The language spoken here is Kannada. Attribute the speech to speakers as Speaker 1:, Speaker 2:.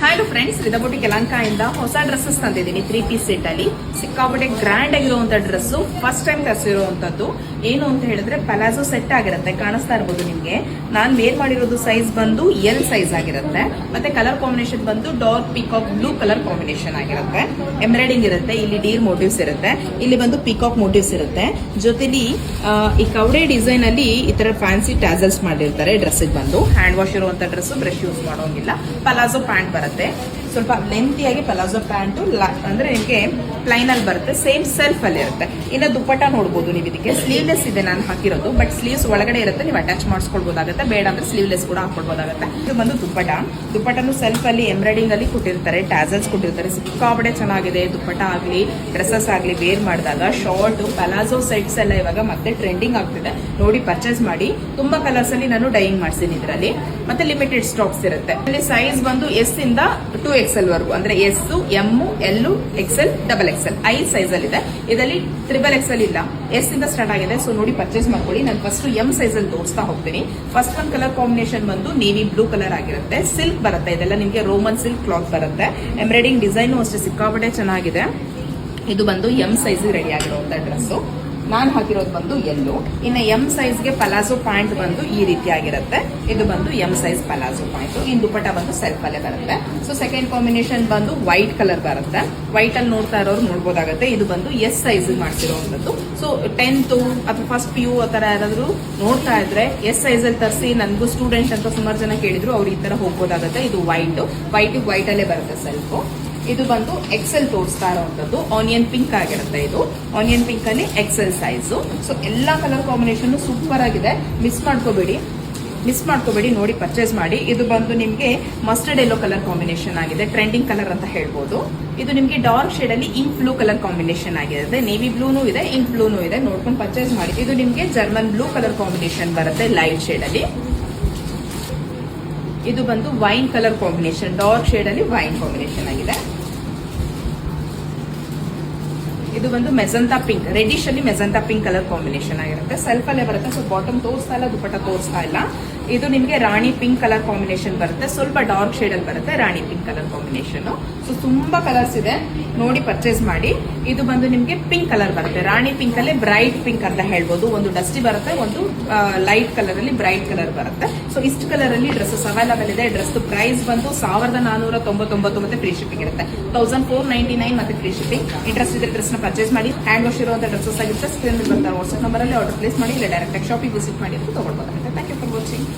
Speaker 1: ಹಲೋ ಫ್ರೆಂಡ್ಸ್, ವಿದಬುಟಿ ಯಲಹಂಕದಿಂದ ಹೊಸ ಡ್ರೆಸ್ಸಸ್ ತಂದಿದ್ದೀನಿ 3 ಪೀಸ್ ಸೆಟ್ ಅಲ್ಲಿ. ಸಿಕ್ಕಾಪಟ್ಟೆ ಗ್ರ್ಯಾಂಡ್ ಆಗಿರುವಂತ ಡ್ರೆಸ್, ಫಸ್ಟ್ ಟೈಮ್ ತರಿಸಿರುವಂತದ್ದು. ಏನು ಅಂತ ಹೇಳಿದ್ರೆ ಪಲಾಜೋ ಸೆಟ್ ಆಗಿರುತ್ತೆ, ಕಾಣಿಸ್ತಾ ಇರಬಹುದು ನಿಮ್ಗೆ. ನಾನು ವೇರ್ ಮಾಡಿರೋದು ಸೈಜ್ ಬಂದು ಎಲ್ ಸೈಜ್ ಆಗಿರುತ್ತೆ. ಮತ್ತೆ ಕಲರ್ ಕಾಂಬಿನೇಷನ್ ಬಂದು dark peacock blue colour combination ಆಗಿರುತ್ತೆ. ಎಂಬ್ರಾಯ್ಡಿಂಗ್ ಇರುತ್ತೆ, ಇಲ್ಲಿ ಡೀರ್ ಮೋಟಿವ್ಸ್ ಇರುತ್ತೆ, ಇಲ್ಲಿ ಬಂದು ಪಿಕಾಕ್ ಮೋಟಿವ್ಸ್ ಇರುತ್ತೆ. ಜೊತೆಲಿ ಈ ಕವಡೆ ಡಿಸೈನ್ ಅಲ್ಲಿ ಈ ತರ ಫ್ಯಾನ್ಸಿ ಟ್ಯಾಸಲ್ಸ್ ಮಾಡಿರ್ತಾರೆ. ಡ್ರೆಸ್ ಬಂದು ಹ್ಯಾಂಡ್ ವಾಶ್ ಇರುವಂತ ಡ್ರೆಸ್, ಬ್ರಷ್ ಯೂಸ್ ಮಾಡೋಂಗಿಲ್ಲ. ಪಲಾಜೋ ಪ್ಯಾಂಟ್ ಬರುತ್ತೆ, ಸ್ವಲ್ಪ ಲೆಂತಿಯಾಗಿ ಪಲಾಜೋ ಪ್ಯಾಂಟ್ ಅಂದ್ರೆ ನಿಮಗೆ ಪ್ಲೈನ್ ಅಲ್ಲಿ ಬರುತ್ತೆ, ಸೇಮ್ ಸೆಲ್ಫ್ ಅಲ್ಲಿ ಇರುತ್ತೆ. ಇನ್ನು ದುಪ್ಪಟ್ಟ ನೋಡಬಹುದು ನೀವು. ಇದಕ್ಕೆ ಸ್ಲೀವ್ಲೆಸ್ ಇದೆ ನಾನು ಹಾಕಿರೋದು, ಬಟ್ ಸ್ಲೀವ್ಸ್ ಒಳಗಡೆ ಇರುತ್ತೆ, ನೀವು ಅಟ್ಯಾಚ್ ಮಾಡಿಸ್ಕೊಳ್ಬಹುದಾಗುತ್ತೆ. ಬೇಡ ಅಂದ್ರೆ ಸ್ಲೀವ್ಲೆಸ್ ಕೂಡ ಹಾಕೊಳ್ಬಹುದಾಗುತ್ತೆ. ಇದು ಬಂದು ದುಪ್ಪಟ್ಟನು ಸೆಲ್ಫ್ ಅಲ್ಲಿ ಎಂಬ್ರಾಯ್ಡಿಂಗ್ ಅಲ್ಲಿ ಕೊಟ್ಟಿರ್ತಾರೆ, ಟ್ಯಾಸಲ್ಸ್ ಕೊಟ್ಟಿರ್ತಾರೆ. ಸಿಕ್ಕಾಪಟ್ಟೆ ಚೆನ್ನಾಗಿದೆ. ದುಪ್ಪಟ್ಟ ಆಗ್ಲಿ ಡ್ರೆಸ್ಸಸ್ ಆಗ್ಲಿ ವೇರ್ ಮಾಡಿದಾಗ ಶಾರ್ಟ್ ಪಲಾಜೋ ಸೆಟ್ಸ್ ಎಲ್ಲ ಇವಾಗ ಮತ್ತೆ ಟ್ರೆಂಡಿಂಗ್ ಆಗ್ತಿದೆ. ನೋಡಿ ಪರ್ಚೇಸ್ ಮಾಡಿ. ತುಂಬಾ ಕಲರ್ಸ್ ಅಲ್ಲಿ ನಾನು ಡೈಯಿಂಗ್ ಮಾಡಿಸಿನಿ ಇದರಲ್ಲಿ. ಮತ್ತೆ ಲಿಮಿಟೆಡ್ ಸ್ಟಾಕ್ಸ್ ಇರುತ್ತೆ. ಇಲ್ಲಿ ಸೈಜ್ ಬಂದು ಎಸ್ ಇಂದ 2XL ವರೆಗೂ, ಅಂದ್ರೆ S, M, L, XL, XXL 5 size ಅಲ್ಲಿ ಇದೆ. ಇದರಲ್ಲಿ XXL ಇಲ್ಲ, ಎಸ್ ಇಂದ ಸ್ಟಾರ್ಟ್ ಆಗಿದೆ. ಸೊ ನೋಡಿ ಪರ್ಚೇಸ್ ಮಾಡ್ಕೊಳ್ಳಿ. ನಾನು ಫಸ್ಟ್ ಎಂ ಸೈಜ್ ಅಲ್ಲಿ ತೋರಿಸ್ತಾ ಹೋಗ್ತೀನಿ. ಫಸ್ಟ್ ಒಂದು ಕಲರ್ ಕಾಂಬಿನೇಷನ್ ಬಂದು ನೇವಿ ಬ್ಲೂ ಕಲರ್ ಆಗಿರುತ್ತೆ. ಸಿಲ್ಕ್ ಬರುತ್ತೆ, ಇದೆಲ್ಲ ನಿಮಗೆ ರೋಮನ್ ಸಿಲ್ಕ್ ಕ್ಲಾತ್ ಬರುತ್ತೆ. ಎಂಬ್ರಾಯ್ಡಿಂಗ್ ಡಿಸೈನ್ ಅಷ್ಟೇ ಸಿಕ್ಕಾಪಟ್ಟೆ ಚೆನ್ನಾಗಿದೆ. ಇದು ಬಂದು ಎಂ ಸೈಜ್ ರೆಡಿ ಆಗಿರುವಂತ ಡ್ರೆಸ್. ನಾನು ಹಾಕಿರೋದು ಬಂದು ಎಲ್ಲೋ. ಇನ್ನು ಎಂ ಸೈಜ್ಗೆ ಪಲಾಜೋ ಪ್ಯಾಂಟ್ ಬಂದು ಈ ರೀತಿ ಆಗಿರುತ್ತೆ. ಇದು ಬಂದು ಎಂ ಸೈಜ್ ಪಲಾಜೋ ಪ್ಯಾಂಟ್. ಇನ್ನು ದುಪ್ಪಟ್ಟ ಬಂದು ಸೆಲ್ಫ್ ಅಲ್ಲೇ ಬರುತ್ತೆ. ಸೊ ಸೆಕೆಂಡ್ ಕಾಂಬಿನೇಷನ್ ಬಂದು ವೈಟ್ ಕಲರ್ ಬರುತ್ತೆ. ವೈಟ್ ಅಲ್ಲಿ ನೋಡ್ತಾ ಇರೋರು ನೋಡ್ಬೋದಾಗುತ್ತೆ. ಇದು ಬಂದು ಎಸ್ ಸೈಜ್ ಮಾಡ್ತಿರೋವಂಥದ್ದು. ಸೊ 10th ಅಥವಾ ಫಸ್ಟ್ PU ಆ ತರ ಯಾರಾದ್ರೂ ನೋಡ್ತಾ ಇದ್ರೆ ಎಸ್ ಸೈಜ್ ಅಲ್ಲಿ ತರಿಸಿ. ನನಗೂ ಸ್ಟೂಡೆಂಟ್ ಅಂತ ಸುಮಾರು ಜನ ಕೇಳಿದ್ರು, ಅವ್ರು ಈ ತರ ಹೋಗ್ಬೋದಾಗುತ್ತೆ. ಇದು ವೈಟ್ ಅಲ್ಲೇ ಬರುತ್ತೆ ಸೆಲ್ಫ್. ಇದು ಬಂದು XL ತೋರಿಸ್ತಾ ಇರುವಂತದ್ದು. ಆನಿಯನ್ ಪಿಂಕ್ ಆಗಿರುತ್ತೆ. ಇದು ಆನಿಯನ್ ಪಿಂಕ್ ಅಲ್ಲಿ XL ಸೈಜು. ಸೊ ಎಲ್ಲಾ ಕಲರ್ ಕಾಂಬಿನೇಷನ್ ಸೂಪರ್ ಆಗಿದೆ. ಮಿಸ್ ಮಾಡ್ಕೋಬೇಡಿ, ನೋಡಿ ಪರ್ಚೇಸ್ ಮಾಡಿ. ಇದು ಬಂದು ನಿಮ್ಗೆ ಮಸ್ಟರ್ಡ್ ಯೆಲ್ಲೋ ಕಲರ್ ಕಾಂಬಿನೇಷನ್ ಆಗಿದೆ, ಟ್ರೆಂಡಿಂಗ್ ಕಲರ್ ಅಂತ ಹೇಳ್ಬೋದು. ಇದು ನಿಮ್ಗೆ ಡಾರ್ಕ್ ಶೇಡ್ ಅಲ್ಲಿ ಇಂಕ್ ಬ್ಲೂ ಕಲರ್ ಕಾಂಬಿನೇಷನ್ ಆಗಿರುತ್ತೆ. ನೇವಿ ಬ್ಲೂನು ಇದೆ, ಇಂಕ್ ಬ್ಲೂನು ಇದೆ. ನೋಡ್ಕೊಂಡು ಪರ್ಚೇಸ್ ಮಾಡಿ. ಇದು ನಿಮ್ಗೆ ಜರ್ಮನ್ ಬ್ಲೂ ಕಲರ್ ಕಾಂಬಿನೇಷನ್ ಬರುತ್ತೆ, ಲೈಟ್ ಶೇಡ್ ಅಲ್ಲಿ. ಇದು ಬಂದು wine colour combination, dark shade ಅಲ್ಲಿ ವೈನ್ ಕಾಂಬಿನೇಷನ್ ಆಗಿದೆ. ಇದು ಬಂದು ಮೆಜಂತಾ ಪಿಂಕ್, ರೆಡಿಶ್ ಅಲ್ಲಿ ಮೆಜಂತಾ ಪಿಂಕ್ ಕಲರ್ ಕಾಂಬಿನೇಷನ್ ಆಗಿರುತ್ತೆ. ಸೆಲ್ಫ್ ಅಲ್ಲೇ ಬರುತ್ತೆ. ಸೊ ಬಾಟಮ್ ತೋರಿಸ್ತಾ ಇಲ್ಲ, ದುಪ್ಪಟ್ಟ ತೋರಿಸ್ತಾ ಇಲ್ಲ. ಇದು ನಿಮಗೆ ರಾಣಿ ಪಿಂಕ್ ಕಲರ್ ಕಾಂಬಿನೇಷನ್ ಬರುತ್ತೆ, ಸ್ವಲ್ಪ ಡಾರ್ಕ್ ಶೇಡ್ ಅಲ್ಲಿ ಬರುತ್ತೆ Rani pink colour combination. So ತುಂಬಾ ಕಲರ್ಸ್ ಇದೆ, ನೋಡಿ ಪರ್ಚೇಸ್ ಮಾಡಿ. ಇದು ಬಂದು ನಿಮಗೆ ಪಿಂಕ್ ಕಲರ್ ಬರುತ್ತೆ, ರಾಣಿ ಪಿಂಕ್ ಅಲ್ಲಿ ಬ್ರೈಟ್ ಪಿಂಕ್ ಅಂತ ಹೇಳ್ಬೋದು. ಒಂದು ಡಸ್ಟಿ ಬರುತ್ತೆ, ಒಂದು ಲೈಟ್ ಕಲರ್ ಅಲ್ಲಿ ಬ್ರೈಟ್ ಕಲರ್ ಬರುತ್ತೆ. ಸೊ ಇಷ್ಟು ಕಲರ್ ಅಲ್ಲಿ ಡ್ರೆಸ್ಸಸ್ ಅವೈಲಬಲ್ ಇದೆ. ಡ್ರೆಸ್ ಪ್ರೈಸ್ ಬಂದು 1499 ಮತ್ತೆ ಫ್ರೀ ಶಿಪ್ಪಿಂಗ್ ಇರುತ್ತೆ. 1499 ಮತ್ತೆ ಫ್ರೀ ಶಿಪ್ಪಿಂಗ್. ಇಂಟ್ರೆಸ್ಟ್ ಇದ್ರೆ ಡ್ರೆಸ್ ನ ಪರ್ಚೇಸ್ ಮಾಡಿ. ಹ್ಯಾಂಡ್ ವಾಶ್ ಇರುವಂತಹ ಡ್ರೆಸ್ಸಸ್ ಆಗಿರುತ್ತೆ. ಸ್ಕ್ರೀನ್ ಬರ್ತಾರೆ, ವಾಟ್ಸ್ಆಪ್ ನಂಬರ್ ಅಲ್ಲಿ ಆರ್ಡರ್ ಪ್ಲೇಸ್ ಮಾಡಿ, ಇಲ್ಲ ಡೈರೆಕ್ಟ್ ಶಾಪಿಂಗ್ ವಿಸಿಟ್ ಮಾಡಿ ಅಂತ ತಗೊಳ್ಬೋದಾಗುತ್ತೆ. Thank you for watching.